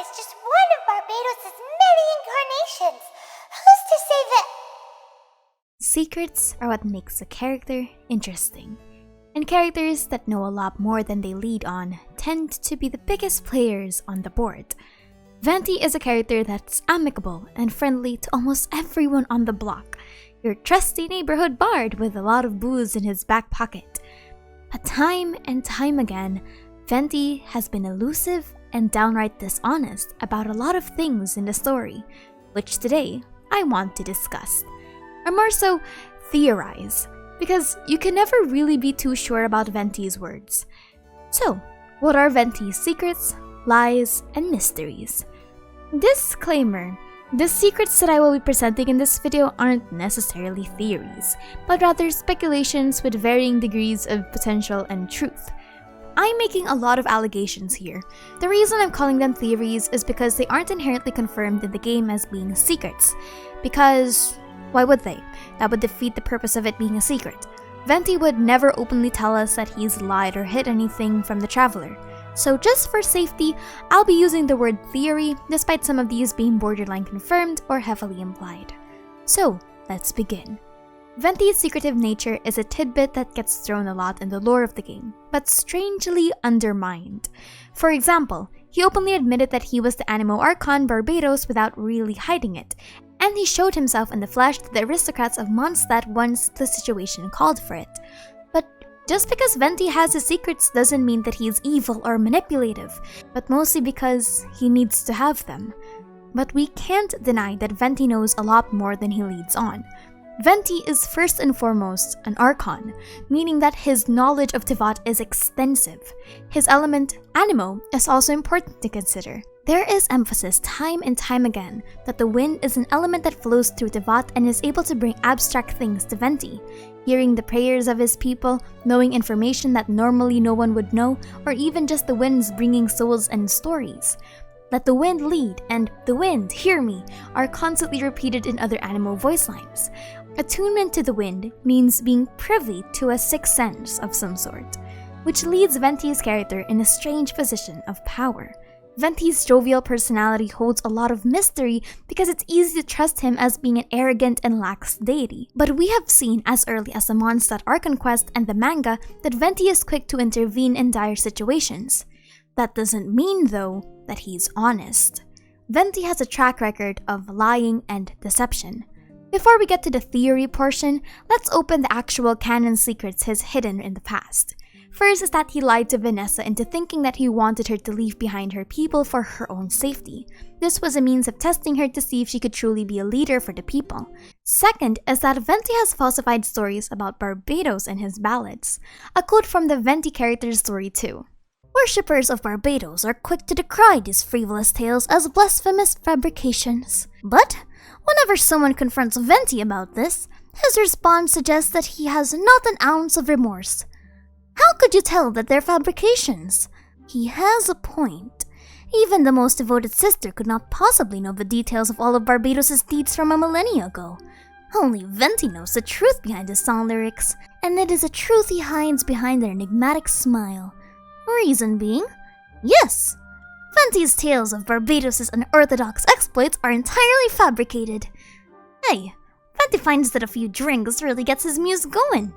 is just one of Barbados' many incarnations. Who's to say that? Secrets are what makes a character interesting. And characters that know a lot more than they lead on tend to be the biggest players on the board. Venti is a character that's amicable and friendly to almost everyone on the block, your trusty neighborhood bard with a lot of booze in his back pocket. But time and time again, Venti has been elusive and downright dishonest about a lot of things in the story, which today I want to discuss. Or more so, theorize, because you can never really be too sure about Venti's words. So, what are Venti's secrets, lies, and mysteries? Disclaimer: the secrets that I will be presenting in this video aren't necessarily theories, but rather speculations with varying degrees of potential and truth. I'm making a lot of allegations here. The reason I'm calling them theories is because they aren't inherently confirmed in the game as being secrets. Because why would they? That would defeat the purpose of it being a secret. Venti would never openly tell us that he's lied or hid anything from the Traveler. So just for safety, I'll be using the word theory, despite some of these being borderline confirmed or heavily implied. So, let's begin. Venti's secretive nature is a tidbit that gets thrown a lot in the lore of the game, but strangely undermined. For example, he openly admitted that he was the Animo Archon Barbados without really hiding it, and he showed himself in the flesh to the aristocrats of Mondstadt once the situation called for it. But just because Venti has his secrets doesn't mean that he is evil or manipulative, but mostly because he needs to have them. But we can't deny that Venti knows a lot more than he leads on. Venti is first and foremost an archon, meaning that his knowledge of Tevat is extensive. His element, Animo, is also important to consider. There is emphasis time and time again that the wind is an element that flows through Tevat and is able to bring abstract things to Venti. Hearing the prayers of his people, knowing information that normally no one would know, or even just the winds bringing souls and stories. Let the wind lead and the wind, hear me, are constantly repeated in other Animo voice lines. Attunement to the wind means being privy to a sixth sense of some sort, which leads Venti's character in a strange position of power. Venti's jovial personality holds a lot of mystery because it's easy to trust him as being an arrogant and lax deity. But we have seen as early as the Mondstadt Archon quest and the manga that Venti is quick to intervene in dire situations. That doesn't mean, though, that he's honest. Venti has a track record of lying and deception. Before we get to the theory portion, let's open the actual canon secrets he's hidden in the past. First is that he lied to Vanessa into thinking that he wanted her to leave behind her people for her own safety. This was a means of testing her to see if she could truly be a leader for the people. Second is that Venti has falsified stories about Barbados in his ballads. A quote from the Venti character's story too. Worshippers of Barbados are quick to decry these frivolous tales as blasphemous fabrications. But whenever someone confronts Venti about this, his response suggests that he has not an ounce of remorse. How could you tell that they're fabrications? He has a point. Even the most devoted sister could not possibly know the details of all of Barbados' deeds from a millennia ago. Only Venti knows the truth behind his song lyrics, and it is a truth he hides behind an enigmatic smile. Reason being, yes, Venti's tales of Barbados' unorthodox exploits are entirely fabricated. Hey, Venti finds that a few drinks really gets his muse going.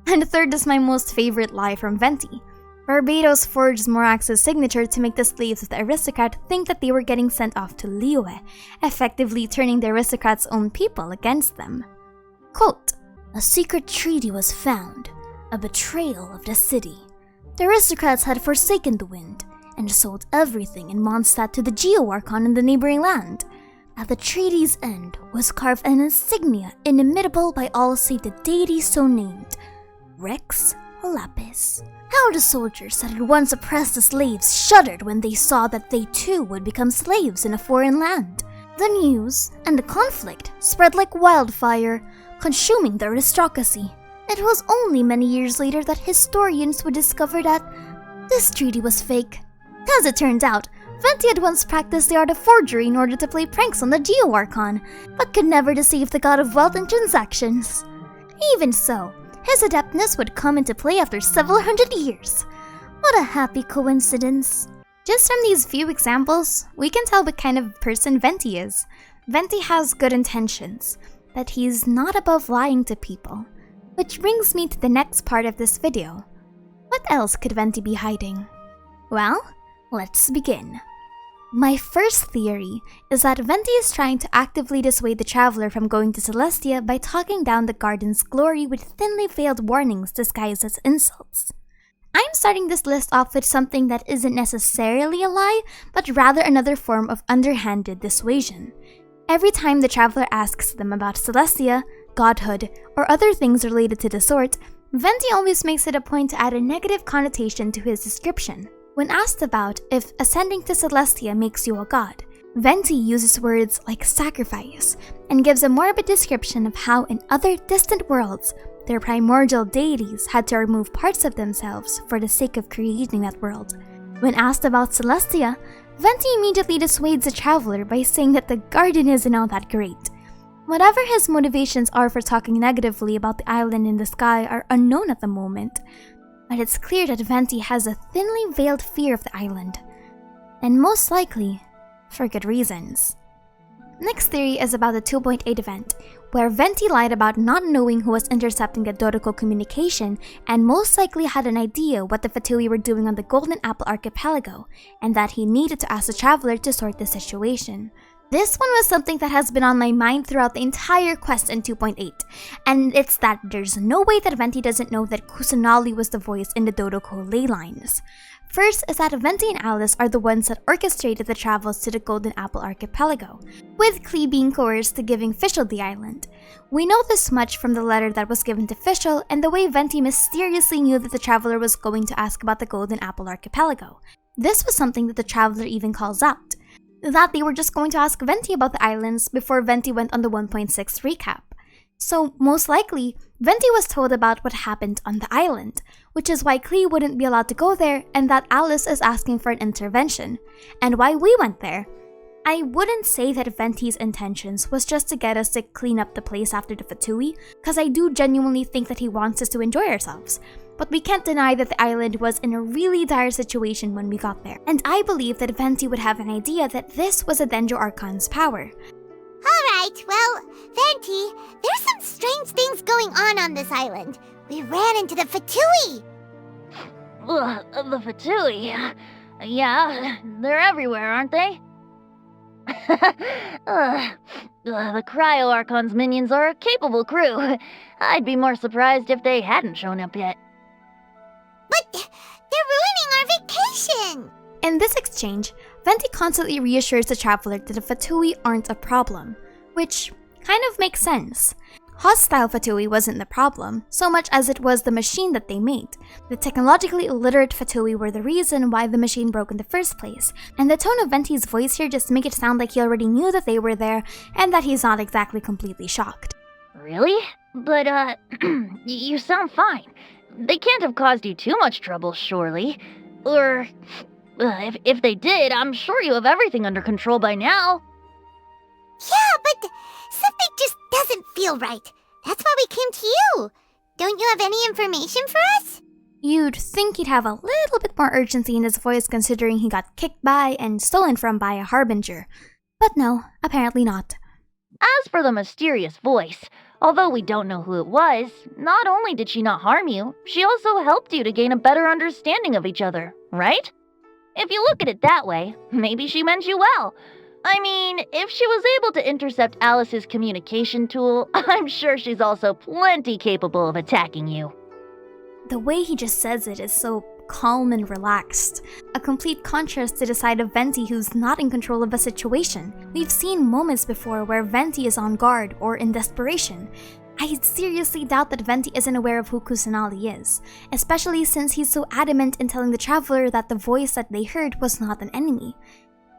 And the third is my most favorite lie from Venti. Barbados forged Morax's signature to make the slaves of the aristocrat think that they were getting sent off to Liyue, effectively turning the aristocrat's own people against them. Quote, "A secret treaty was found, a betrayal of the city. The aristocrats had forsaken the wind and sold everything in Mondstadt to the Geo-Archon in the neighboring land. At the treaty's end was carved an insignia inimitable by all save the deity so named, Rex Lapis. How the soldiers that had once oppressed the slaves shuddered when they saw that they too would become slaves in a foreign land. The news and the conflict spread like wildfire, consuming the aristocracy. It was only many years later that historians would discover that this treaty was fake. As it turned out, Venti had once practiced the art of forgery in order to play pranks on the Geo-Archon, but could never deceive the god of wealth and transactions. Even so, his adeptness would come into play after several hundred years. What a happy coincidence. Just from these few examples, we can tell what kind of person Venti is. Venti has good intentions, but he's not above lying to people. Which brings me to the next part of this video. What else could Venti be hiding? Well, let's begin. My first theory is that Venti is trying to actively dissuade the traveler from going to Celestia by talking down the garden's glory with thinly veiled warnings disguised as insults. I'm starting this list off with something that isn't necessarily a lie, but rather another form of underhanded dissuasion. Every time the traveler asks them about Celestia, godhood, or other things related to the sort, Venti always makes it a point to add a negative connotation to his description. When asked about if ascending to Celestia makes you a god, Venti uses words like sacrifice and gives a morbid description of how in other distant worlds, their primordial deities had to remove parts of themselves for the sake of creating that world. When asked about Celestia, Venti immediately dissuades the traveler by saying that the garden isn't all that great. Whatever his motivations are for talking negatively about the island in the sky are unknown at the moment, but it's clear that Venti has a thinly veiled fear of the island, and most likely, for good reasons. Next theory is about the 2.8 event, where Venti lied about not knowing who was intercepting the Dodoko communication and most likely had an idea what the Fatui were doing on the Golden Apple Archipelago, and that he needed to ask the traveler to sort the situation. This one was something that has been on my mind throughout the entire quest in 2.8, and it's that there's no way that Venti doesn't know that Kusanali was the voice in the Dodoko ley lines. First is that Venti and Alice are the ones that orchestrated the travels to the Golden Apple Archipelago, with Klee being coerced to giving Fischl the island. We know this much from the letter that was given to Fischl and the way Venti mysteriously knew that the traveler was going to ask about the Golden Apple Archipelago. This was something that the traveler even calls out, that they were just going to ask Venti about the islands before Venti went on the 1.6 recap. So, most likely, Venti was told about what happened on the island, which is why Klee wouldn't be allowed to go there and that Alice is asking for an intervention, and why we went there. I wouldn't say that Venti's intentions was just to get us to clean up the place after the Fatui, because I do genuinely think that he wants us to enjoy ourselves. But we can't deny that the island was in a really dire situation when we got there, and I believe that Venti would have an idea that this was a Dendro Archon's power. Alright, well, Venti, there's some strange things going on this island. We ran into the Fatui. The Fatui? Yeah, they're everywhere, aren't they? The Cryo Archon's minions are a capable crew. I'd be more surprised if they hadn't shown up yet. But they're ruining our vacation. In this exchange, Venti constantly reassures the traveler that the Fatui aren't a problem, which kind of makes sense. Hostile Fatui wasn't the problem, so much as it was the machine that they made. The technologically illiterate Fatui were the reason why the machine broke in the first place, and the tone of Venti's voice here just make it sound like he already knew that they were there and that he's not exactly completely shocked. Really? But, you sound fine. They can't have caused you too much trouble, surely. Or, if they did, I'm sure you have everything under control by now. Yeah, but something just doesn't feel right. That's why we came to you. Don't you have any information for us? You'd think he'd have a little bit more urgency in his voice considering he got kicked by and stolen from by a harbinger. But no, apparently not. As for the mysterious voice, although we don't know who it was, not only did she not harm you, she also helped you to gain a better understanding of each other, right? If you look at it that way, maybe she meant you well. I mean, if she was able to intercept Alice's communication tool, I'm sure she's also plenty capable of attacking you. The way he just says it is so calm and relaxed. A complete contrast to the side of Venti who's not in control of a situation. We've seen moments before where Venti is on guard or in desperation. I seriously doubt that Venti isn't aware of who Kusanali is, especially since he's so adamant in telling the traveler that the voice that they heard was not an enemy.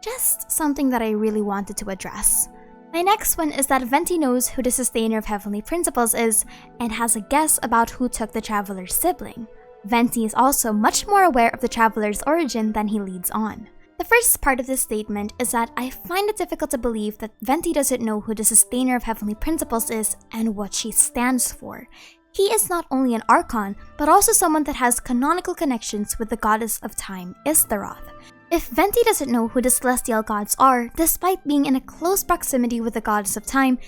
Just something that I really wanted to address. My next one is that Venti knows who the Sustainer of Heavenly Principles is and has a guess about who took the traveler's sibling. Venti is also much more aware of the traveler's origin than he leads on. The first part of this statement is that I find it difficult to believe that Venti doesn't know who the Sustainer of Heavenly Principles is and what she stands for. He is not only an archon, but also someone that has canonical connections with the goddess of time, Istaroth. If Venti doesn't know who the celestial gods are, despite being in a close proximity with the goddess of time,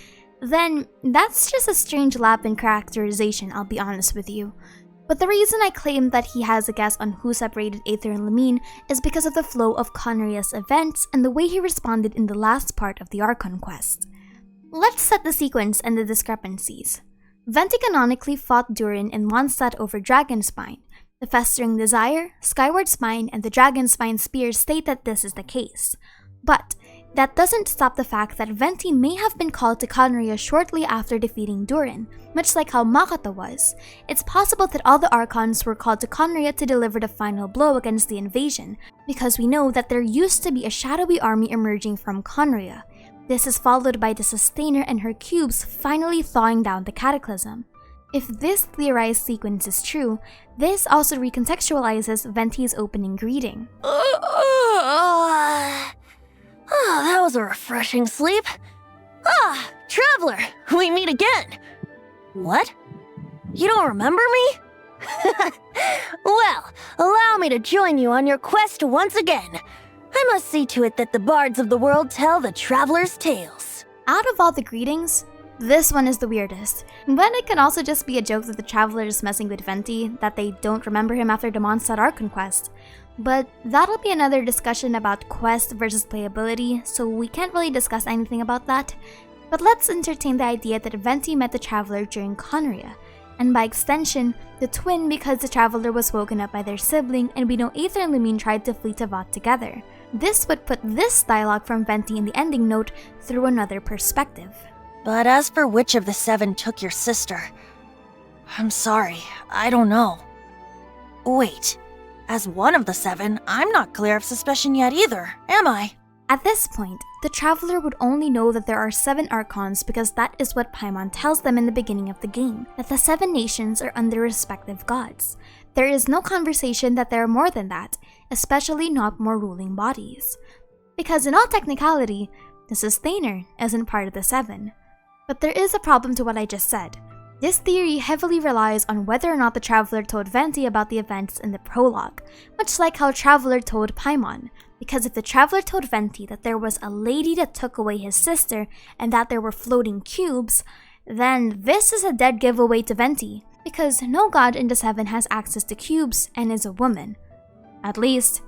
then that's just a strange lap in characterization, I'll be honest with you. But the reason I claim that he has a guess on who separated Aether and Lamine is because of the flow of Conria's events and the way he responded in the last part of the Archon quest. Let's set the sequence and the discrepancies. Venti canonically fought Durin and Mondstadt over Dragonspine. The Festering Desire, Skyward Spine, and the Dragonspine Spear state that this is the case. But that doesn't stop the fact that Venti may have been called to Conria shortly after defeating Durin, much like how Makoto was. It's possible that all the Archons were called to Conria to deliver the final blow against the invasion, because we know that there used to be a shadowy army emerging from Conria. This is followed by the Sustainer and her cubes finally thawing down the Cataclysm. If this theorized sequence is true, this also recontextualizes Venti's opening greeting. That was a refreshing sleep. Traveler, we meet again. What? You don't remember me? Well, allow me to join you on your quest once again. I must see to it that the bards of the world tell the traveler's tales. Out of all the greetings, this one is the weirdest, but it can also just be a joke that the traveler is messing with Venti, that they don't remember him after the Mondstadt Archon quest. But that'll be another discussion about quest versus playability, so we can't really discuss anything about that. But let's entertain the idea that Venti met the traveler during Conria, and by extension, the twin because the traveler was woken up by their sibling and we know Aether and Lamine tried to flee to Vought together. This would put this dialogue from Venti in the ending note through another perspective. But as for which of the 7 took your sister, I'm sorry, I don't know. Wait, as one of the 7, I'm not clear of suspicion yet either, am I? At this point, the traveler would only know that there are 7 Archons because that is what Paimon tells them in the beginning of the game, that the 7 nations are under respective gods. There is no conversation that there are more than that, especially not more ruling bodies. Because in all technicality, the Sustainer isn't part of the 7. But there is a problem to what I just said. This theory heavily relies on whether or not the Traveler told Venti about the events in the prologue, much like how Traveler told Paimon. Because if the Traveler told Venti that there was a lady that took away his sister and that there were floating cubes, then this is a dead giveaway to Venti, because no god in the 7 has access to cubes and is a woman. At least,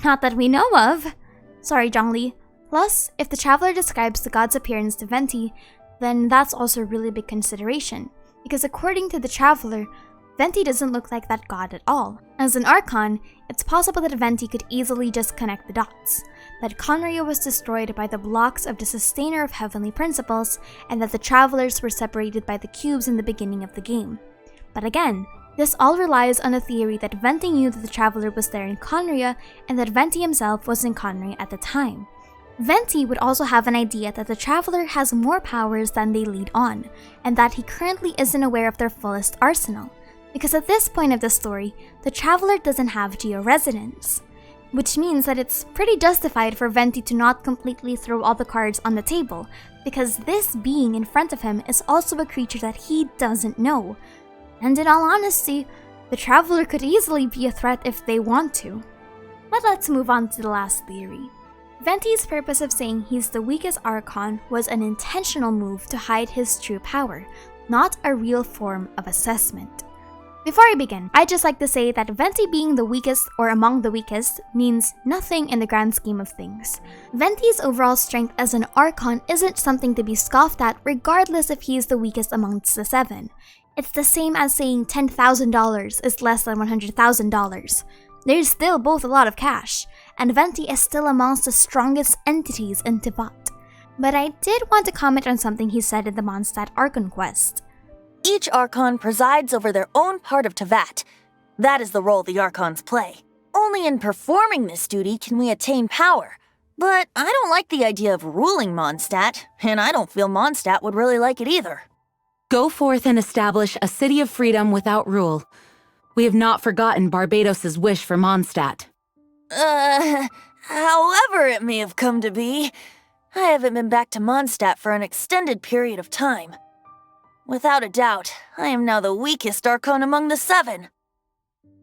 not that we know of. Sorry, Zhongli. Plus, if the Traveler describes the god's appearance to Venti, then that's also a really big consideration, because according to the Traveler, Venti doesn't look like that god at all. As an Archon, it's possible that Venti could easily just connect the dots, that Conria was destroyed by the blocks of the Sustainer of Heavenly Principles, and that the Travelers were separated by the cubes in the beginning of the game. But again, this all relies on a theory that Venti knew that the Traveler was there in Conria, and that Venti himself was in Conria at the time. Venti would also have an idea that the Traveler has more powers than they lead on, and that he currently isn't aware of their fullest arsenal, because at this point of the story, the Traveler doesn't have georesonance, which means that it's pretty justified for Venti to not completely throw all the cards on the table, because this being in front of him is also a creature that he doesn't know. And in all honesty, the Traveler could easily be a threat if they want to. But let's move on to the last theory. Venti's purpose of saying he's the weakest Archon was an intentional move to hide his true power, not a real form of assessment. Before I begin, I'd just like to say that Venti being the weakest or among the weakest means nothing in the grand scheme of things. Venti's overall strength as an Archon isn't something to be scoffed at regardless if he is the weakest amongst the 7. It's the same as saying $10,000 is less than $100,000. There's still both a lot of cash, and Venti is still amongst the strongest entities in Vought. But I did want to comment on something he said in the Mondstadt Archon quest. Each Archon presides over their own part of Teyvat. That is the role the Archons play. Only in performing this duty can we attain power. But I don't like the idea of ruling Mondstadt, and I don't feel Mondstadt would really like it either. Go forth and establish a city of freedom without rule. We have not forgotten Barbados's wish for Mondstadt. However it may have come to be, I haven't been back to Mondstadt for an extended period of time. Without a doubt, I am now the weakest Archon among the 7.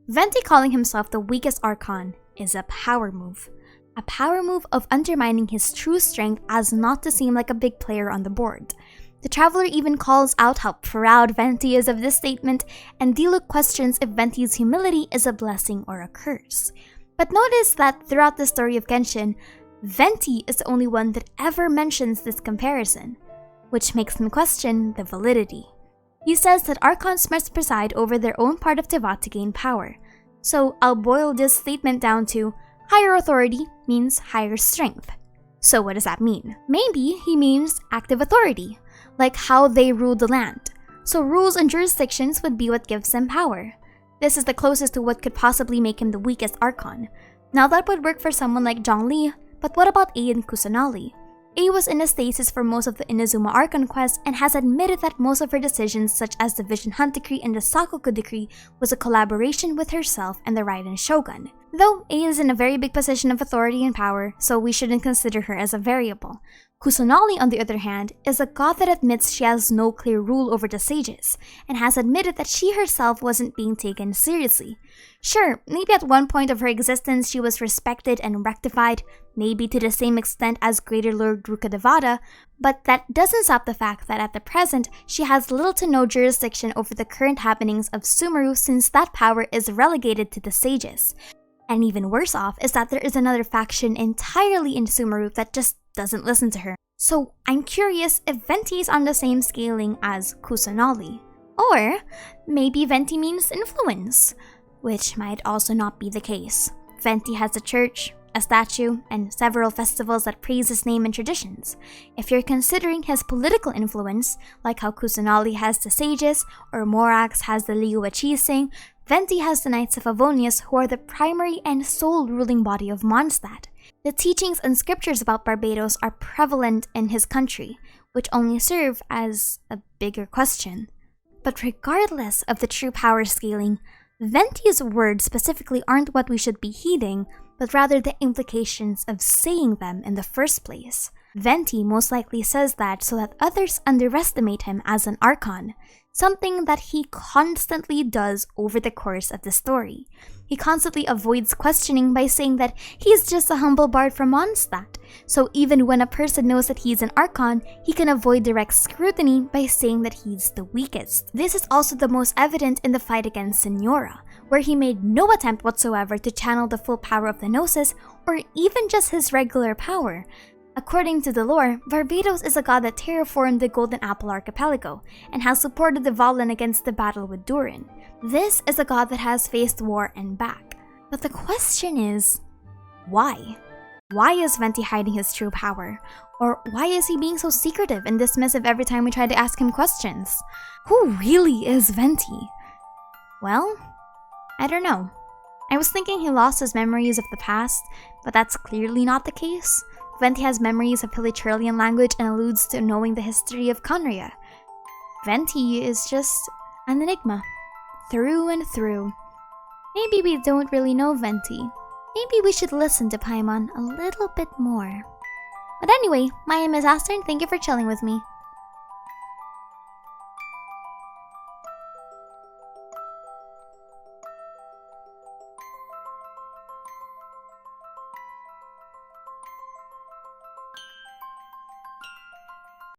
Venti calling himself the weakest Archon is a power move. a power move of undermining his true strength as not to seem like a big player on the board. The Traveler even calls out how proud Venti is of this statement, and Diluc questions if Venti's humility is a blessing or a curse. But notice that throughout the story of Genshin, Venti is the only one that ever mentions this comparison, which makes him question the validity. He says that archons must preside over their own part of Teyvat to gain power. So I'll boil this statement down to higher authority means higher strength. So what does that mean? Maybe he means active authority, like how they rule the land. So rules and jurisdictions would be what gives them power. This is the closest to what could possibly make him the weakest archon. Now that would work for someone like Zhongli, but what about A and Kusanali? A was in a stasis for most of the Inazuma Archon quest and has admitted that most of her decisions, such as the Vision Hunt Decree and the Sakoku Decree, was a collaboration with herself and the Raiden Shogun. Though A is in a very big position of authority and power, so we shouldn't consider her as a variable. Kusanali, on the other hand, is a god that admits she has no clear rule over the sages, and has admitted that she herself wasn't being taken seriously. Sure, maybe at one point of her existence she was respected and rectified, maybe to the same extent as Greater Lord Rukkhadevata, but that doesn't stop the fact that at the present she has little to no jurisdiction over the current happenings of Sumeru, since that power is relegated to the sages. And even worse off is that there is another faction entirely in Sumeru that just doesn't listen to her. So I'm curious if Venti is on the same scaling as Kusanali. Or maybe Venti means influence, which might also not be the case. Venti has a church, a statue, and several festivals that praise his name and traditions. If you're considering his political influence, like how Kusanali has the sages, or Morax has the Liyue Qixing, Venti has the Knights of Favonius, who are the primary and sole ruling body of Mondstadt. The teachings and scriptures about Barbados are prevalent in his country, which only serve as a bigger question. But regardless of the true power scaling, Venti's words specifically aren't what we should be heeding, but rather the implications of saying them in the first place. Venti most likely says that so that others underestimate him as an archon, something that he constantly does over the course of the story. He constantly avoids questioning by saying that he's just a humble bard from Mondstadt, so even when a person knows that he's an archon, he can avoid direct scrutiny by saying that he's the weakest. This is also the most evident in the fight against Signora, where he made no attempt whatsoever to channel the full power of the Gnosis, or even just his regular power. According to the lore, Barbados is a god that terraformed the Golden Apple Archipelago, and has supported the Valen against the battle with Durin. This is a god that has faced war and back. But the question is, why? Why is Venti hiding his true power? Or why is he being so secretive and dismissive every time we try to ask him questions? Who really is Venti? Well, I don't know. I was thinking he lost his memories of the past, but that's clearly not the case. Venti has memories of Hilichurlian language and alludes to knowing the history of Conria. Venti is just an enigma, through and through. Maybe we don't really know Venti. Maybe we should listen to Paimon a little bit more. But anyway, my name is Aster and thank you for chilling with me.